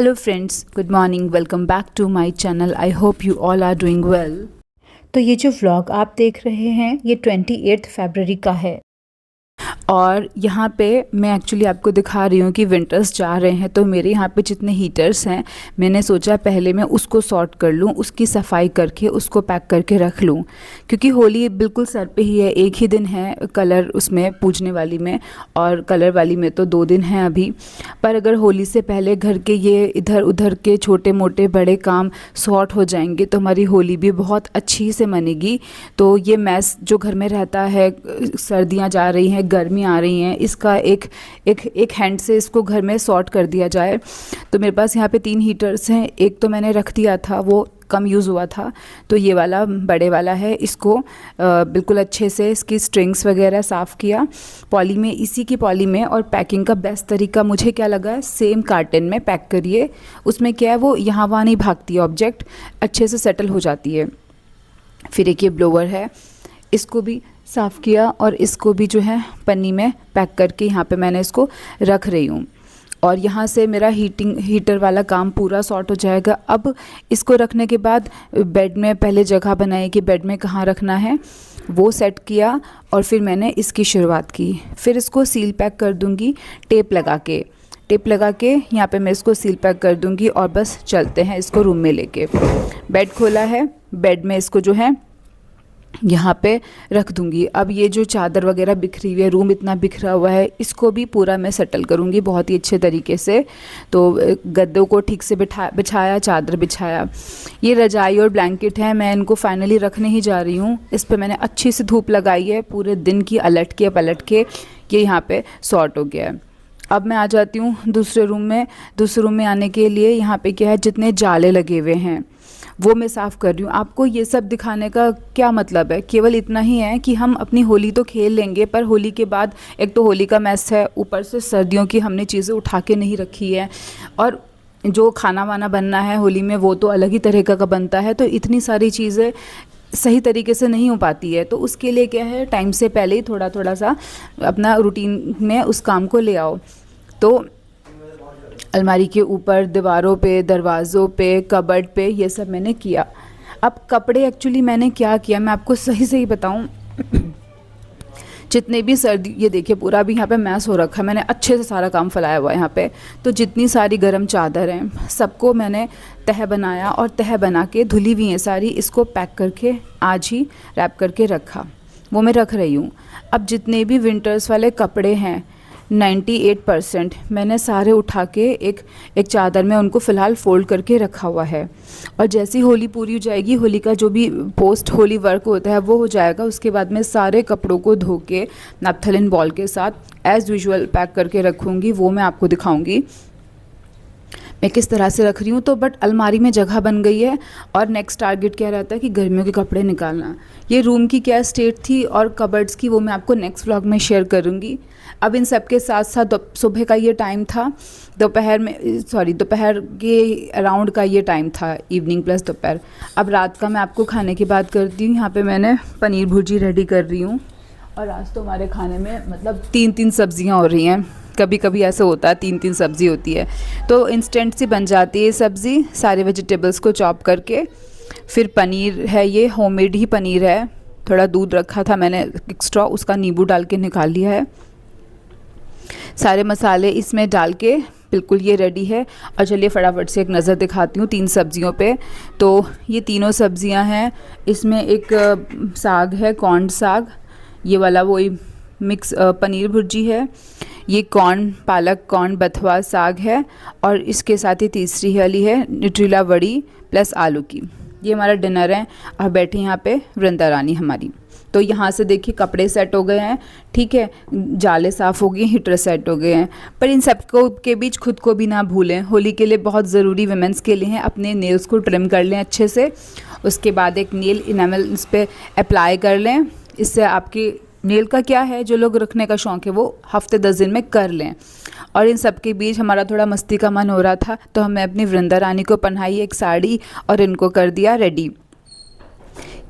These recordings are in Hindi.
Hello friends, good morning. Welcome back to my channel. I hope you all are doing well. तो ये जो व्लॉग आप देख रहे हैं ये 28 फरवरी का है और यहाँ पे मैं एक्चुअली आपको दिखा रही हूँ कि विंटर्स जा रहे हैं तो मेरे यहाँ पे जितने हीटर्स हैं मैंने सोचा पहले मैं उसको सॉर्ट कर लूँ, उसकी सफाई करके उसको पैक करके रख लूँ, क्योंकि होली बिल्कुल सर पे ही है। एक ही दिन है कलर उसमें पूजने वाली में और कलर वाली में तो 2 दिन हैं अभी। पर अगर होली से पहले घर के ये इधर उधर के छोटे मोटे बड़े काम सॉर्ट हो जाएंगे तो हमारी होली भी बहुत अच्छी से मनेगी। तो ये मैस जो घर में रहता है, सर्दियाँ जा रही हैं, गर्मी आ रही हैं, इसका एक हैंड से इसको घर में सॉर्ट कर दिया जाए। तो मेरे पास यहाँ पे 3 हीटर्स हैं। एक तो मैंने रख दिया था, वो कम यूज़ हुआ था, तो ये वाला बड़े वाला है। इसको बिल्कुल अच्छे से इसकी स्ट्रिंग्स वगैरह साफ़ किया पॉली में, इसी की पॉली में। और पैकिंग का बेस्ट तरीका मुझे क्या लगा, सेम कार्टन में पैक करिए। उसमें क्या है, वो यहाँ वहाँ नहीं भागती है, ऑब्जेक्ट अच्छे से सेटल हो जाती है। फिर एक ये ब्लोवर है, इसको भी साफ़ किया और इसको भी जो है पन्नी में पैक करके यहाँ पे मैंने इसको रख रही हूँ। और यहाँ से मेरा हीटर वाला काम पूरा सॉर्ट हो जाएगा। अब इसको रखने के बाद बेड में पहले जगह बनाई कि बेड में कहाँ रखना है, वो सेट किया और फिर मैंने इसकी शुरुआत की। फिर इसको सील पैक कर दूँगी टेप लगा के यहाँ पे मैं इसको सील पैक कर दूँगी और बस चलते हैं इसको रूम में लेके। बेड खोला है, बेड में इसको जो है यहाँ पे रख दूँगी। अब ये जो चादर वगैरह बिखरी हुई है, रूम इतना बिखरा हुआ है, इसको भी पूरा मैं सेटल करूँगी बहुत ही अच्छे तरीके से। तो गद्दों को ठीक से बिछाया, चादर बिछाया। ये रजाई और ब्लैंकेट है, मैं इनको फाइनली रखने ही जा रही हूँ। इस पर मैंने अच्छी सी धूप लगाई है पूरे दिन की, अलट के पलट के ये यहाँ पे सॉर्ट हो गया है। अब मैं आ जाती हूँ दूसरे रूम में। दूसरे रूम में आने के लिए यहाँ पे क्या है, जितने जाले लगे हुए हैं वो मैं साफ़ कर रही हूँ। आपको ये सब दिखाने का क्या मतलब है, केवल इतना ही है कि हम अपनी होली तो खेल लेंगे, पर होली के बाद एक तो होली का मैस है, ऊपर से सर्दियों की हमने चीज़ें उठा के नहीं रखी है, और जो खाना वाना बनना है होली में वो तो अलग ही तरह का बनता है। तो इतनी सारी चीज़ें सही तरीके से नहीं हो पाती है। तो उसके लिए क्या है, टाइम से पहले ही थोड़ा थोड़ा सा अपना रूटीन में उस काम को ले आओ। तो अलमारी के ऊपर, दीवारों पे, दरवाज़ों पे, कबर्ड पे, ये सब मैंने किया। अब कपड़े एक्चुअली मैंने क्या किया, मैं आपको सही बताऊं। जितने भी सर्दी, ये देखिए पूरा भी यहाँ पे मैस हो रखा है, मैंने अच्छे से सारा काम फैलाया हुआ है यहाँ पे। तो जितनी सारी गर्म चादर हैं सबको मैंने तह बनाया और तह बना के धुली हुई हैं सारी, इसको पैक करके आज ही रैप करके रखा, वो मैं रख रही हूँ। अब जितने भी विंटर्स वाले कपड़े हैं 98% मैंने सारे उठा के एक चादर में उनको फ़िलहाल फ़ोल्ड करके रखा हुआ है। और जैसी होली पूरी हो जाएगी, होली का जो भी पोस्ट होली वर्क होता है वो हो जाएगा, उसके बाद मैं सारे कपड़ों को धो के नैप्थलिन बॉल के साथ एज़ यूजुअल पैक करके रखूँगी। वो मैं आपको दिखाऊँगी मैं किस तरह से रख रही हूँ। तो बट अलमारी में जगह बन गई है और नेक्स्ट टारगेट क्या रहता है कि गर्मियों के कपड़े निकालना। ये रूम की क्या स्टेट थी और कबर्ड्स की, वो मैं आपको नेक्स्ट व्लॉग में शेयर करूँगी। अब इन सब के साथ साथ सुबह का ये टाइम था, दोपहर के अराउंड का ये टाइम था, इवनिंग प्लस दोपहर। अब रात का मैं आपको खाने की बात करती हूँ। यहाँ पे मैंने पनीर भुर्जी रेडी कर रही हूँ और आज तो हमारे खाने में मतलब 3-3 सब्जियाँ हो रही हैं। कभी कभी ऐसा होता है 3-3 सब्ज़ी होती है, तो इंस्टेंट सी बन जाती है सब्ज़ी, सारे वेजिटेबल्स को चॉप करके। फिर पनीर है, ये होममेड ही पनीर है, थोड़ा दूध रखा था मैंने एक्स्ट्रा, उसका नींबू डाल के निकाल लिया है। सारे मसाले इसमें डाल के बिल्कुल ये रेडी है। और चलिए फटाफट से एक नज़र दिखाती हूँ 3 सब्जियों पे। तो ये तीनों सब्जियाँ हैं, इसमें एक साग है, कॉर्न साग, ये वाला वही मिक्स पनीर भुर्जी है, ये पालक कॉर्न बथुआ साग है, और इसके साथ ही तीसरी वाली है न्यूट्रिला वड़ी प्लस आलू की। ये हमारा डिनर है। और बैठी यहाँ पे वृंदा रानी हमारी। तो यहाँ से देखिए कपड़े सेट हो गए हैं, ठीक है, जाले साफ़ हो गए, हीटर सेट हो गए हैं। पर इन सबको के बीच खुद को भी ना भूलें, होली के लिए बहुत ज़रूरी वुमेंस के लिए हैं, अपने नेल्स को ट्रिम कर लें अच्छे से। उसके बाद एक नेल इनेमल इस पर अप्लाई कर लें, इससे आपकी नेल का क्या है, जो लोग रखने का शौक़ है वो हफ्ते 10 दिन में कर लें। और इन सब के बीच हमारा थोड़ा मस्ती का मन हो रहा था, तो हमने अपनी वृंदा रानी को पहनाई एक साड़ी और इनको कर दिया रेडी।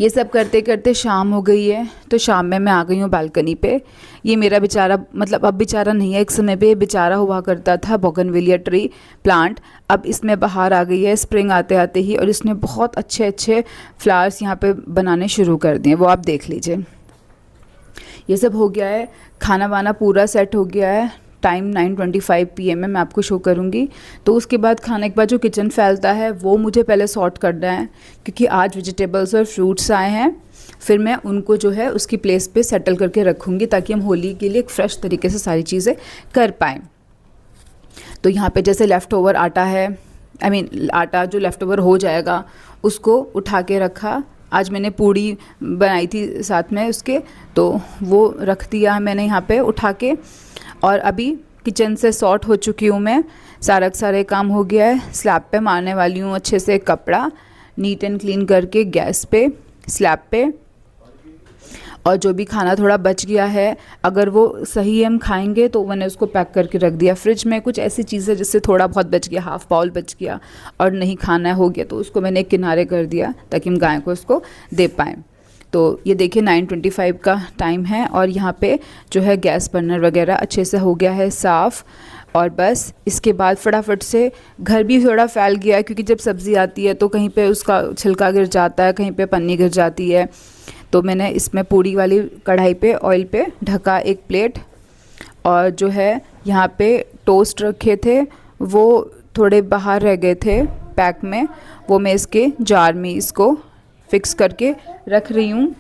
ये सब करते करते शाम हो गई है, तो शाम में मैं आ गई हूँ बालकनी पे। ये मेरा बेचारा, मतलब अब बेचारा नहीं है, एक समय पे बेचारा हुआ करता था बोगनविलिया ट्री प्लांट। अब इसमें बाहर आ गई है स्प्रिंग आते आते ही, और इसने बहुत अच्छे अच्छे फ्लावर्स यहाँ पे बनाने शुरू कर दिए, वो आप देख लीजिए। ये सब हो गया है, खाना वाना पूरा सेट हो गया है। टाइम 9:25 PM है, मैं आपको शो करूँगी। तो उसके बाद खाने के बाद जो किचन फैलता है वो मुझे पहले सॉर्ट करना है, क्योंकि आज वेजिटेबल्स और फ्रूट्स आए हैं। फिर मैं उनको जो है उसकी प्लेस पे सेटल करके रखूँगी, ताकि हम होली के लिए एक फ़्रेश तरीके से सारी चीज़ें कर पाएँ। तो यहाँ पे जैसे लेफ़्ट ओवर आटा है, आटा जो लेफ़्ट ओवर हो जाएगा उसको उठा के रखा। आज मैंने पूड़ी बनाई थी साथ में उसके, तो वो रख दिया मैंने यहाँ पे उठा के। और अभी किचन से सॉर्ट हो चुकी हूँ मैं, सारे काम हो गया है। स्लैब पे मारने वाली हूँ अच्छे से कपड़ा, नीट एंड क्लीन करके गैस पे, स्लैब पे। और जो भी खाना थोड़ा बच गया है, अगर वो सही हम खाएंगे तो मैंने उसको पैक करके रख दिया फ्रिज में। कुछ ऐसी चीज़ें जिससे थोड़ा बहुत बच गया, हाफ बाउल बच गया और नहीं खाना हो गया, तो उसको मैंने किनारे कर दिया ताकि हम गाय को उसको दे पाएँ। तो ये देखिए 9:25 का टाइम है, और यहाँ पे जो है गैस बर्नर वगैरह अच्छे से हो गया है साफ़। और बस इसके बाद फटाफट से घर भी थोड़ा फैल गया है, क्योंकि जब सब्ज़ी आती है तो कहीं पे उसका छिलका गिर जाता है, कहीं पे पन्नी गिर जाती है। तो मैंने इसमें पूड़ी वाली कढ़ाई पे ऑयल पे ढका एक प्लेट, और जो है यहाँ पे टोस्ट रखे थे वो थोड़े बाहर रह गए थे पैक में, वो मैं इसके जार में इसको फिक्स करके रख रही हूँ,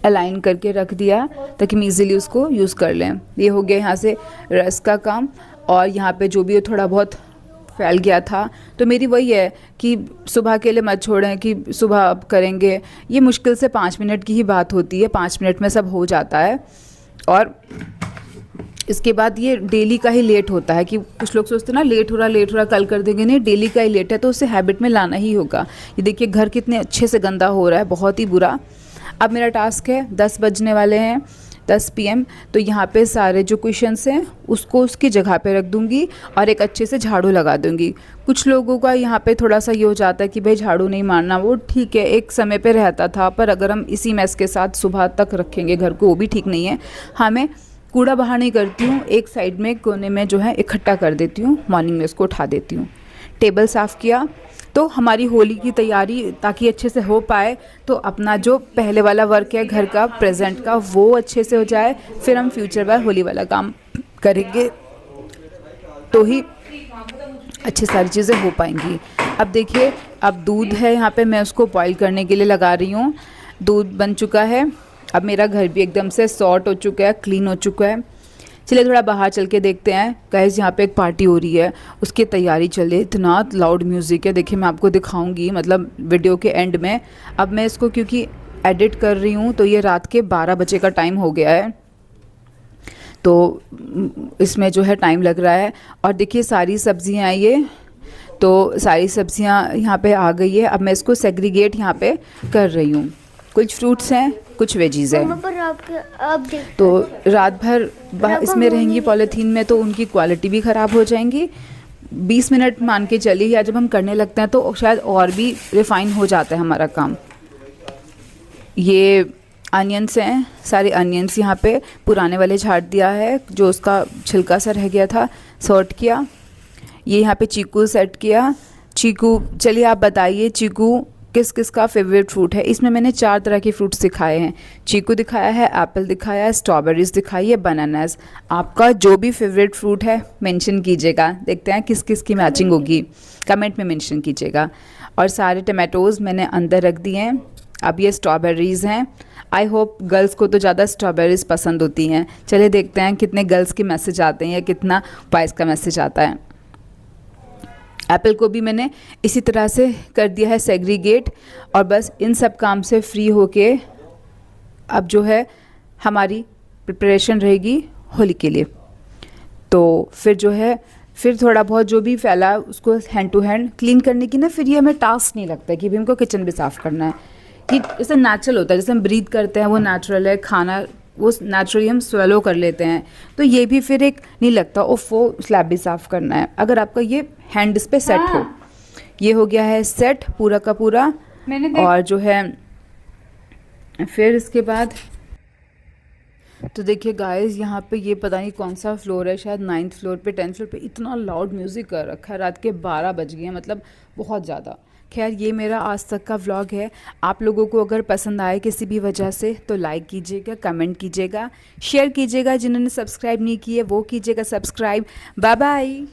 अलाइन करके रख दिया ताकि हम इजीली उसको यूज़ कर लें। ये हो गया यहाँ से रस का काम। और यहाँ पे जो भी थोड़ा बहुत फैल गया था, तो मेरी वही है कि सुबह के लिए मत छोड़ें कि सुबह अब करेंगे। ये मुश्किल से 5 मिनट की ही बात होती है, 5 मिनट में सब हो जाता है। और इसके बाद ये डेली का ही लेट होता है, कि कुछ लोग सोचते हैं ना लेट हो रहा कल कर देंगे, नहीं, डेली का ही लेट है, तो उसे हैबिट में लाना ही होगा। ये देखिए घर कितने अच्छे से गंदा हो रहा है, बहुत ही बुरा। अब मेरा टास्क है, 10 बजने वाले हैं, 10 PM, तो यहाँ पे सारे जो क्वेश्चंस हैं उसको उसकी जगह पे रख दूँगी और एक अच्छे से झाड़ू लगा दूँगी। कुछ लोगों का यहाँ पे थोड़ा सा ये हो जाता है कि भाई झाड़ू नहीं मारना, वो ठीक है, एक समय पे रहता था, पर अगर हम इसी मैस के साथ सुबह तक रखेंगे घर को, वो भी ठीक नहीं है। हाँ, मैं कूड़ा बाहर नहीं करती हूँ, एक साइड में कोने में जो है इकट्ठा कर देती हूँ, मॉर्निंग में उसको उठा देती हूँ। टेबल साफ़ किया, तो हमारी होली की तैयारी ताकि अच्छे से हो पाए, तो अपना जो पहले वाला वर्क है घर का, प्रेजेंट का, वो अच्छे से हो जाए, फिर हम फ्यूचर में होली वाला काम करेंगे, तो ही अच्छी सारी चीज़ें हो पाएंगी। अब देखिए, अब दूध है यहाँ पे, मैं उसको बॉईल करने के लिए लगा रही हूँ। दूध बन चुका है। अब मेरा घर भी एकदम से सॉर्ट हो चुका है, क्लीन हो चुका है। चलिए थोड़ा बाहर चल के देखते हैं। गाइस, यहाँ पे एक पार्टी हो रही है, उसकी तैयारी चले, इतना लाउड म्यूज़िक है। देखिए मैं आपको दिखाऊंगी, मतलब वीडियो के एंड में। अब मैं इसको क्योंकि एडिट कर रही हूँ, तो ये रात के 12 बजे का टाइम हो गया है, तो इसमें जो है टाइम लग रहा है। और देखिए सारी सब्जियाँ ये, तो सारी सब्जियाँ यहाँ पे आ गई है। अब मैं इसको सेग्रीगेट यहाँ पे कर रही हूँ। कुछ फ्रूट्स हैं, कुछ वेजीज़ हैं, तो रात भर इसमें रहेंगी पॉलीथीन में, तो उनकी क्वालिटी भी ख़राब हो जाएंगी। 20 मिनट मान के चलिए, या जब हम करने लगते हैं तो शायद और भी रिफ़ाइन हो जाता है हमारा काम। ये अनियंस हैं, सारे अनियंस यहाँ पे पुराने वाले झाड़ दिया है, जो उसका छिलका सा रह गया था, सॉर्ट किया। ये यहाँ पे चीकू सेट किया। चीकू, चलिए आप बताइए चीकू किस किस का फेवरेट फ्रूट है। इसमें मैंने 4 तरह के फ्रूट्स दिखाए हैं, चीकू दिखाया है, एप्पल दिखाया है, स्ट्रॉबेरीज दिखाई है, बनानास। आपका जो भी फेवरेट फ्रूट है मेंशन कीजिएगा, देखते हैं किस किस की मैचिंग होगी, कमेंट में मेंशन कीजिएगा। और सारे टमाटोज़ मैंने अंदर रख दिए हैं। अब ये स्ट्रॉबेरीज़ हैं। आई होप गर्ल्स को तो ज़्यादा स्ट्रॉबेरीज़ पसंद होती हैं। चलिए देखते हैं कितने गर्ल्स के मैसेज आते हैं या कितना बॉयज़ का मैसेज आता है। एप्पल को भी मैंने इसी तरह से कर दिया है सेग्रीगेट। और बस इन सब काम से फ्री होके अब जो है हमारी प्रिपरेशन रहेगी होली के लिए। तो फिर जो है, फिर थोड़ा बहुत जो भी फैला उसको हैंड टू हैंड क्लीन करने की ना, फिर ये हमें टास्क नहीं लगता कि भी हमको किचन भी साफ़ करना है, कि जैसे नेचुरल होता है, जैसे हम ब्रीथ करते हैं वो नेचुरल है, खाना वो नेचुरली हम स्वेलो कर लेते हैं, तो ये भी फिर एक नहीं लगता ओफ वो स्लैब भी साफ़ करना है, अगर आपका ये हैंड पे सेट हो। ये हो गया है सेट पूरा का पूरा। और जो है फिर इसके बाद तो देखिए गाइस, यहाँ पे ये पता नहीं कौन सा फ्लोर है, शायद 9th फ्लोर पे 10th फ्लोर पे इतना लाउड म्यूज़िक कर रखा है। रात के 12 बज गए हैं, मतलब बहुत ज़्यादा। खैर, ये मेरा आज तक का व्लॉग है। आप लोगों को अगर पसंद आए किसी भी वजह से तो लाइक कीजिएगा, कमेंट कीजिएगा, शेयर कीजिएगा। जिन्होंने सब्सक्राइब नहीं किए वो कीजिएगा सब्सक्राइब। Bye bye.